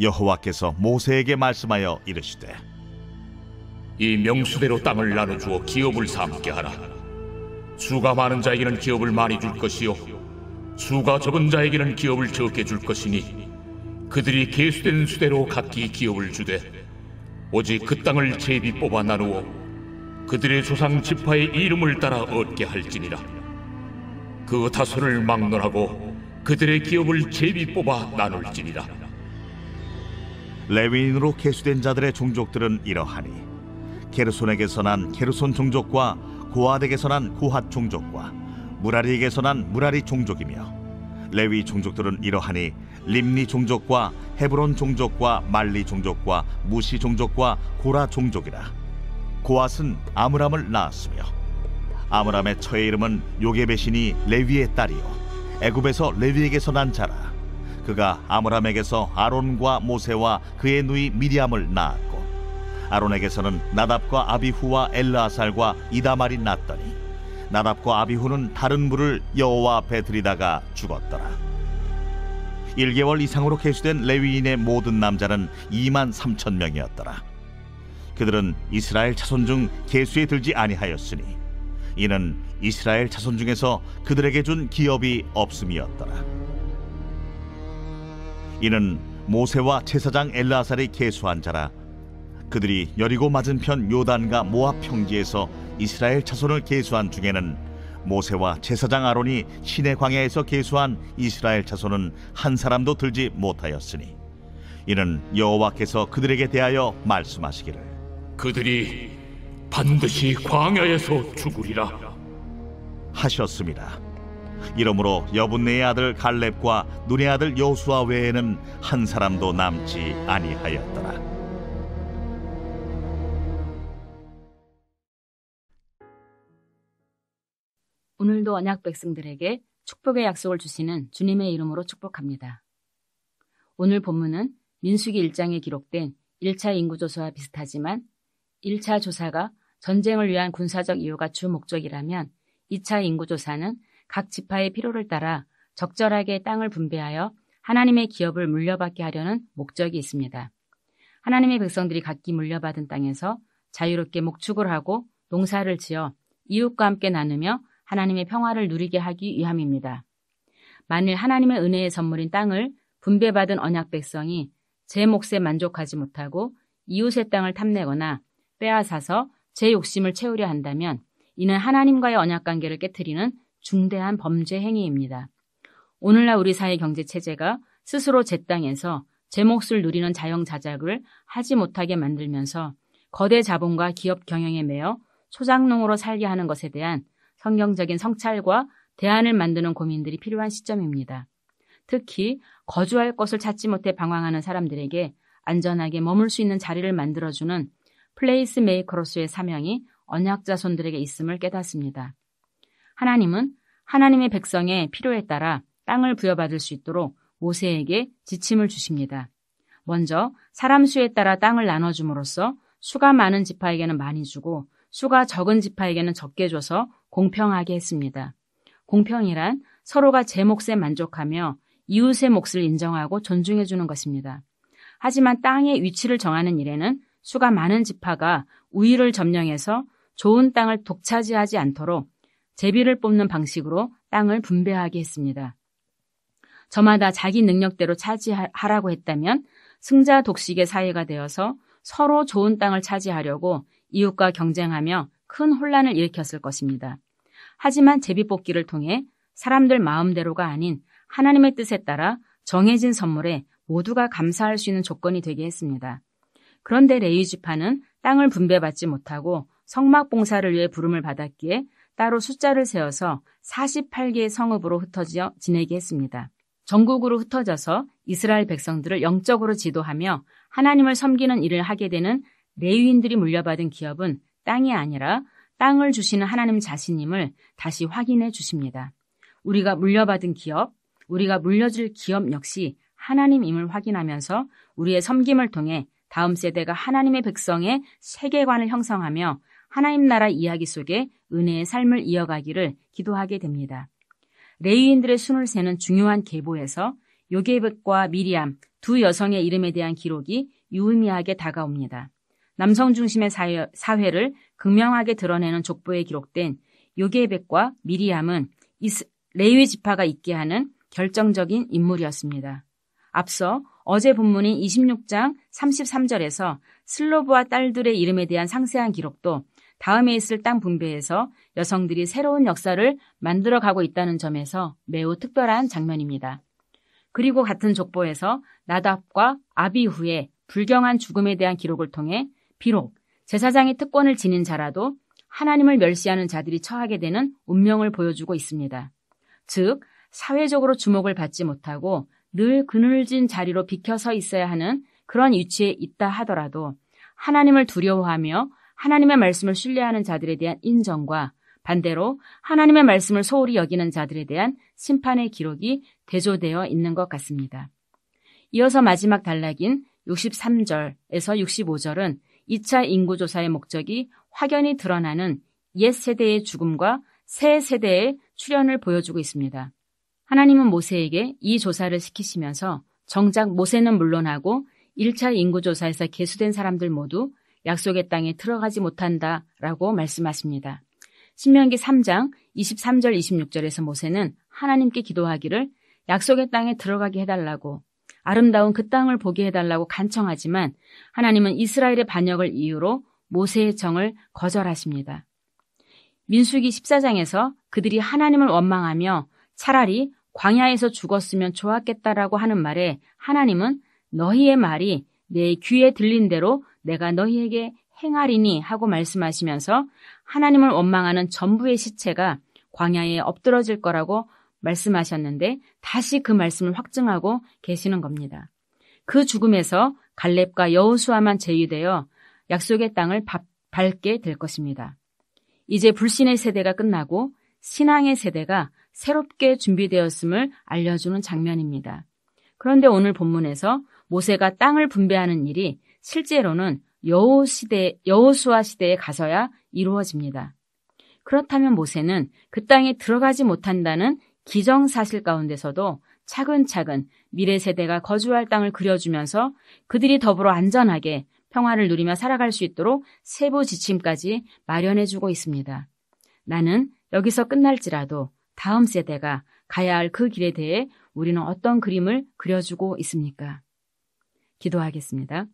여호와께서 모세에게 말씀하여 이르시되 이 명수대로 땅을 나눠주어 기업을 삼게 하라. 수가 많은 자에게는 기업을 많이 줄 것이요 수가 적은 자에게는 기업을 적게 줄 것이니 그들이 계수된 수대로 각기 기업을 주되 오직 그 땅을 제비 뽑아 나누어 그들의 조상 지파의 이름을 따라 얻게 할지니라. 그 다소를 막론하고 그들의 기업을 제비 뽑아 나눌지니라. 레위인으로 계수된 자들의 종족들은 이러하니 게르손에게서 난 게르손 종족과 고핫에게서 난 고핫 종족과 무라리에게서 난 무라리 종족이며 레위 종족들은 이러하니 림니 종족과 헤브론 종족과 말리 종족과 무시 종족과 고라 종족이라. 고핫은 아므람을 낳았으며 아므람의 처의 이름은 요게벳이니 레위의 딸이요 애굽에서 레위에게서 난 자라. 그가 아므람에게서 아론과 모세와 그의 누이 미리암을 낳았고 아론에게서는 나답과 아비후와 엘르아살과 이다말이 낳더니 나답과 아비후는 다른 물을 여호와 앞에 들이다가 죽었더라. 1개월 이상으로 계수된 레위인의 모든 남자는 23,000명이었더라. 그들은 이스라엘 자손 중 계수에 들지 아니하였으니 이는 이스라엘 자손 중에서 그들에게 준 기업이 없음이었더라. 이는 모세와 제사장 엘르아살이 계수한 자라. 그들이 여리고 맞은편 요단과 모압 평지에서 이스라엘 자손을 계수한 중에는 모세와 제사장 아론이 시내 광야에서 계수한 이스라엘 자손은 한 사람도 들지 못하였으니 이는 여호와께서 그들에게 대하여 말씀하시기를 그들이 반드시 광야에서 죽으리라 하셨습니다. 이러므로 여분네의 아들 갈렙과 눈의 아들 여호수아 외에는 한 사람도 남지 아니하였더라. 오늘도 언약 백성들에게 축복의 약속을 주시는 주님의 이름으로 축복합니다. 오늘 본문은 민수기 1장에 기록된 1차 인구조사와 비슷하지만 1차 조사가 전쟁을 위한 군사적 이유가 주 목적이라면 2차 인구조사는 각 지파의 필요를 따라 적절하게 땅을 분배하여 하나님의 기업을 물려받게 하려는 목적이 있습니다. 하나님의 백성들이 각기 물려받은 땅에서 자유롭게 목축을 하고 농사를 지어 이웃과 함께 나누며 하나님의 평화를 누리게 하기 위함입니다. 만일 하나님의 은혜의 선물인 땅을 분배받은 언약 백성이 제 몫에 만족하지 못하고 이웃의 땅을 탐내거나 빼앗아서 제 욕심을 채우려 한다면 이는 하나님과의 언약 관계를 깨트리는 중대한 범죄 행위입니다. 오늘날 우리 사회 경제 체제가 스스로 제 땅에서 제 몫을 누리는 자영자작을 하지 못하게 만들면서 거대 자본과 기업 경영에 매여 소작농으로 살게 하는 것에 대한 성경적인 성찰과 대안을 만드는 고민들이 필요한 시점입니다. 특히 거주할 곳을 찾지 못해 방황하는 사람들에게 안전하게 머물 수 있는 자리를 만들어주는 플레이스 메이커로서의 사명이 언약 자손들에게 있음을 깨닫습니다. 하나님은 하나님의 백성의 필요에 따라 땅을 부여받을 수 있도록 모세에게 지침을 주십니다. 먼저 사람 수에 따라 땅을 나눠줌으로써 수가 많은 지파에게는 많이 주고 수가 적은 지파에게는 적게 줘서 공평하게 했습니다. 공평이란 서로가 제 몫에 만족하며 이웃의 몫을 인정하고 존중해 주는 것입니다. 하지만 땅의 위치를 정하는 일에는 수가 많은 지파가 우위를 점령해서 좋은 땅을 독차지하지 않도록 제비를 뽑는 방식으로 땅을 분배하게 했습니다. 저마다 자기 능력대로 차지하라고 했다면 승자 독식의 사회가 되어서 서로 좋은 땅을 차지하려고 이웃과 경쟁하며 큰 혼란을 일으켰을 것입니다. 하지만 제비뽑기를 통해 사람들 마음대로가 아닌 하나님의 뜻에 따라 정해진 선물에 모두가 감사할 수 있는 조건이 되게 했습니다. 그런데 레위 지파는 땅을 분배받지 못하고 성막 봉사를 위해 부름을 받았기에 따로 숫자를 세워서 48개의 성읍으로 흩어져 지내게 했습니다. 전국으로 흩어져서 이스라엘 백성들을 영적으로 지도하며 하나님을 섬기는 일을 하게 되는 레위인들이 물려받은 기업은 땅이 아니라 땅을 주시는 하나님 자신임을 다시 확인해 주십니다. 우리가 물려받은 기업, 우리가 물려줄 기업 역시 하나님임을 확인하면서 우리의 섬김을 통해 다음 세대가 하나님의 백성의 세계관을 형성하며 하나님 나라 이야기 속에 은혜의 삶을 이어가기를 기도하게 됩니다. 레위인들의 순을 세는 중요한 계보에서 요게벳과 미리암 두 여성의 이름에 대한 기록이 유의미하게 다가옵니다. 남성 중심의 사회를 극명하게 드러내는 족보에 기록된 요게벳과 미리암은 레위 지파가 있게 하는 결정적인 인물이었습니다. 앞서 어제 본문인 26장 33절에서 슬로브와 딸들의 이름에 대한 상세한 기록도 다음에 있을 땅 분배에서 여성들이 새로운 역사를 만들어가고 있다는 점에서 매우 특별한 장면입니다. 그리고 같은 족보에서 나답과 아비후의 불경한 죽음에 대한 기록을 통해 비록 제사장의 특권을 지닌 자라도 하나님을 멸시하는 자들이 처하게 되는 운명을 보여주고 있습니다. 즉, 사회적으로 주목을 받지 못하고 늘 그늘진 자리로 비켜 서 있어야 하는 그런 위치에 있다 하더라도 하나님을 두려워하며 하나님의 말씀을 신뢰하는 자들에 대한 인정과 반대로 하나님의 말씀을 소홀히 여기는 자들에 대한 심판의 기록이 대조되어 있는 것 같습니다. 이어서 마지막 단락인 63절에서 65절은 2차 인구조사의 목적이 확연히 드러나는 옛 세대의 죽음과 새 세대의 출현을 보여주고 있습니다. 하나님은 모세에게 이 조사를 시키시면서 정작 모세는 물론하고 1차 인구조사에서 계수된 사람들 모두 약속의 땅에 들어가지 못한다라고 말씀하십니다. 신명기 3장 23절 26절에서 모세는 하나님께 기도하기를 약속의 땅에 들어가게 해달라고 아름다운 그 땅을 보게 해달라고 간청하지만 하나님은 이스라엘의 반역을 이유로 모세의 정을 거절하십니다. 민수기 14장에서 그들이 하나님을 원망하며 차라리 광야에서 죽었으면 좋았겠다라고 하는 말에 하나님은 너희의 말이 내 귀에 들린 대로 내가 너희에게 행하리니 하고 말씀하시면서 하나님을 원망하는 전부의 시체가 광야에 엎드러질 거라고 말씀하셨는데 다시 그 말씀을 확증하고 계시는 겁니다. 그 죽음에서 갈렙과 여호수아만 제외되어 약속의 땅을 밟게 될 것입니다. 이제 불신의 세대가 끝나고 신앙의 세대가 새롭게 준비되었음을 알려주는 장면입니다. 그런데 오늘 본문에서 모세가 땅을 분배하는 일이 실제로는 여호수아 시대에 가서야 이루어집니다. 그렇다면 모세는 그 땅에 들어가지 못한다는 기정사실 가운데서도 차근차근 미래 세대가 거주할 땅을 그려주면서 그들이 더불어 안전하게 평화를 누리며 살아갈 수 있도록 세부 지침까지 마련해주고 있습니다. 나는 여기서 끝날지라도 다음 세대가 가야 할 그 길에 대해 우리는 어떤 그림을 그려주고 있습니까? 기도하겠습니다.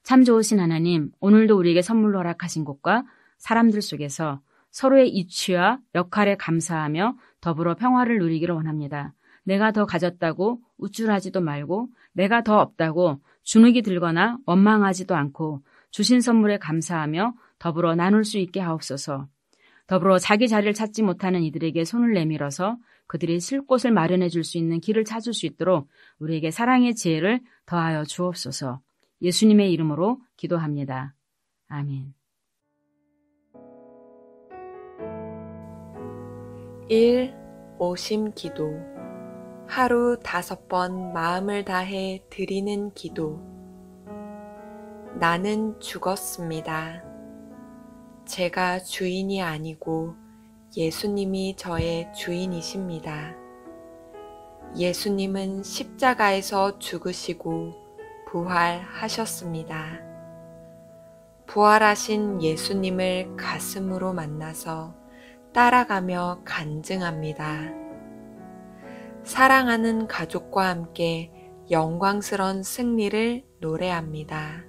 참 좋으신 하나님, 오늘도 우리에게 선물로 허락하신 곳과 사람들 속에서 서로의 이치와 역할에 감사하며 더불어 평화를 누리기를 원합니다. 내가 더 가졌다고 우쭐하지도 말고 내가 더 없다고 주눅이 들거나 원망하지도 않고 주신 선물에 감사하며 더불어 나눌 수 있게 하옵소서. 더불어 자기 자리를 찾지 못하는 이들에게 손을 내밀어서 그들이 쉴 곳을 마련해 줄 수 있는 길을 찾을 수 있도록 우리에게 사랑의 지혜를 더하여 주옵소서. 예수님의 이름으로 기도합니다. 아멘. 1. 오심 기도. 하루 5번 마음을 다해 드리는 기도. 나는 죽었습니다. 제가 주인이 아니고 예수님이 저의 주인이십니다. 예수님은 십자가에서 죽으시고 부활하셨습니다. 부활하신 예수님을 가슴으로 만나서 따라가며 간증합니다. 사랑하는 가족과 함께 영광스러운 승리를 노래합니다.